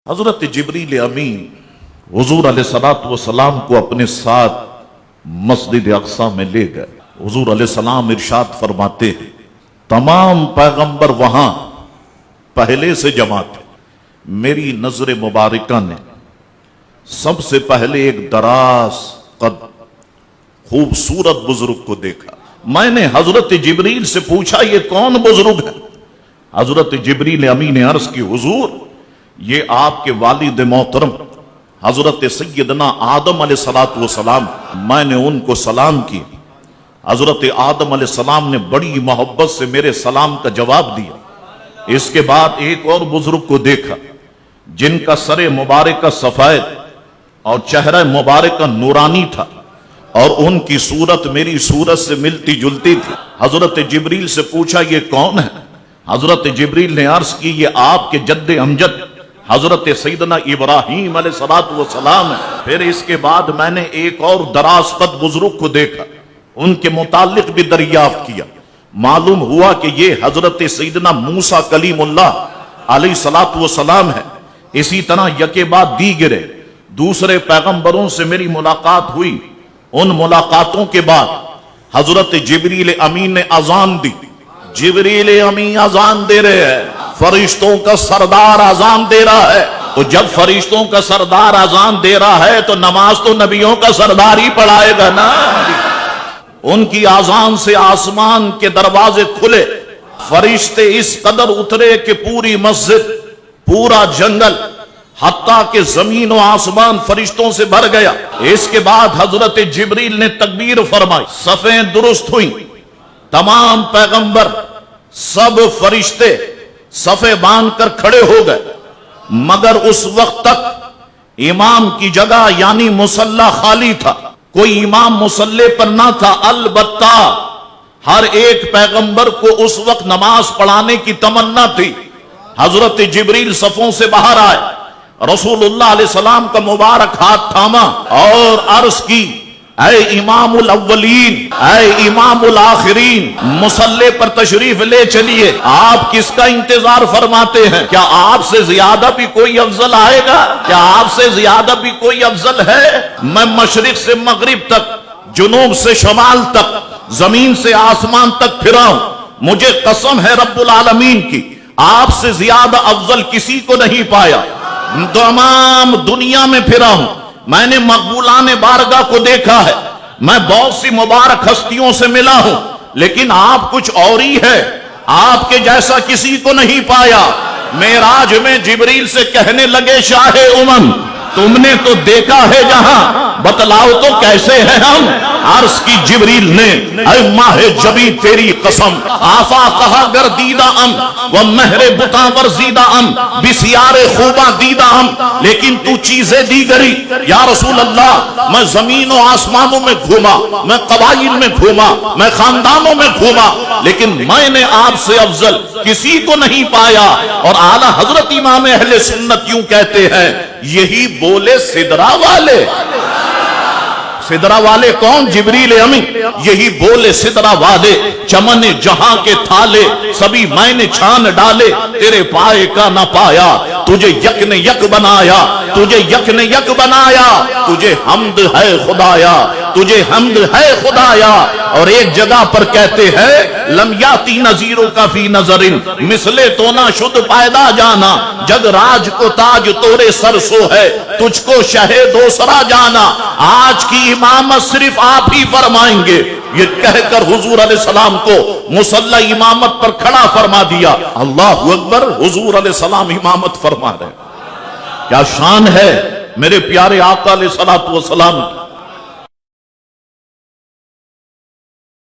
حضرت جبریل امین حضور علیہ الصلوۃ والسلام کو اپنے ساتھ مسجد اقصی میں لے گئے۔ حضور علیہ السلام ارشاد فرماتے ہیں تمام پیغمبر وہاں پہلے سے جمع تھے، میری نظر مبارکہ نے سب سے پہلے ایک دراز قد خوبصورت بزرگ کو دیکھا۔ میں نے حضرت جبریل سے پوچھا یہ کون بزرگ ہے؟ حضرت جبریل امین نے عرض کی حضور یہ آپ کے والد محترم حضرت سیدنا آدم علیہ السلام، میں نے ان کو سلام کی۔ حضرت آدم علیہ السلام نے بڑی محبت سے میرے سلام کا جواب دیا۔ اس کے بعد ایک اور بزرگ کو دیکھا جن کا سر مبارکہ سفید اور چہرہ مبارکہ نورانی تھا اور ان کی صورت میری صورت سے ملتی جلتی تھی۔ حضرت جبریل سے پوچھا یہ کون ہے؟ حضرت جبریل نے عرض کی یہ آپ کے جد امجد حضرت سیدنا ابراہیم علیہ السلام ہے۔ پھر اس کے بعد میں نے ایک اور دراز قد بزرگ کو دیکھا، ان کے متعلق بھی دریافت کیا۔ معلوم ہوا کہ یہ حضرت سیدنا موسیٰ کلیم اللہ علیہ السلام ہے۔ اسی طرح یکے بعد دیگرے دوسرے پیغمبروں سے میری ملاقات ہوئی۔ ان ملاقاتوں کے بعد حضرت جبریل امین نے اذان دی۔ جبریل امین اذان دے رہے ہیں، فرشتوں کا سردار اذان دے رہا ہے۔ تو جب فرشتوں کا سردار اذان دے رہا ہے تو نماز تو نبیوں کا سردار ہی پڑھائے گا نا۔ ان کی اذان سے آسمان کے دروازے کھلے، فرشتے اس قدر اترے کہ پوری مسجد، پورا جنگل، حتیٰ کہ زمین و آسمان فرشتوں سے بھر گیا۔ اس کے بعد حضرت جبریل نے تکبیر فرمائی، صفیں درست ہوئیں، تمام پیغمبر سب فرشتے صفیں باندھ کر کھڑے ہو گئے، مگر اس وقت تک امام کی جگہ یعنی مصلی خالی تھا، کوئی امام مصلی پر نہ تھا۔ البتہ ہر ایک پیغمبر کو اس وقت نماز پڑھانے کی تمنا تھی۔ حضرت جبریل صفوں سے باہر آئے، رسول اللہ علیہ السلام کا مبارک ہاتھ تھاما اور عرض کی اے امام الاولین، اے امام الآخرین، مصلی پر تشریف لے چلیے۔ آپ کس کا انتظار فرماتے ہیں؟ کیا آپ سے زیادہ بھی کوئی افضل آئے گا؟ کیا آپ سے زیادہ بھی کوئی افضل ہے؟ میں مشرق سے مغرب تک، جنوب سے شمال تک، زمین سے آسمان تک پھرا ہوں، مجھے قسم ہے رب العالمین کی آپ سے زیادہ افضل کسی کو نہیں پایا۔ تمام دنیا میں پھرا ہوں، میں نے مقبولان بارگاہ کو دیکھا ہے، میں بہت سی مبارک ہستیوں سے ملا ہوں، لیکن آپ کچھ اور ہی ہے، آپ کے جیسا کسی کو نہیں پایا۔ معراج میں جبریل سے کہنے لگے شاہ امم تم نے تو دیکھا ہے جہاں، بتلاؤ تو کیسے ہیں ہم؟ عرض کی جبریل نے اے ماہ جبی تیری قسم، آفا کہا گر دیدہ ام و مہر بتا ورزیدہ ام بسیار خوبہ دیدہ ام، لیکن تو چیزیں دی گری یا رسول اللہ۔ میں زمین و آسمانوں میں گھوما، میں قبائل میں گھوما، میں خاندانوں میں گھوما، لیکن میں نے آپ سے افضل کسی کو نہیں پایا۔ اور اعلیٰ حضرت امام اہل سنت یوں کہتے ہیں یہی بولے سدرا والے۔ سدرا والے کون؟ جبریل امین۔ یہی بولے سدرا والے، چمن جہاں کے تھالے سبھی میں نے چھان ڈالے، تیرے پائے کا نہ پایا، تجھے یک نے یک بنایا، تجھے یک نے یک بنایا، تجھے حمد ہے خدایا، تجھے حمد ہے خدایا۔ اور ایک جگہ پر کہتے ہیں لم یاتی نظیروں کا فی نظر مثلے تو نہ شد پیدا جانا، جگ راج کو تاج تورے سر سو ہے، تجھ کو شہ دوسرا جانا۔ آج کی امامت صرف آپ ہی فرمائیں گے، یہ کہہ کر حضور علیہ السلام کو مصلی امامت پر کھڑا فرما دیا۔ اللہ اکبر، حضور علیہ السلام امامت فرما رہے۔ کیا شان ہے میرے پیارے آقا علیہ السلام کی۔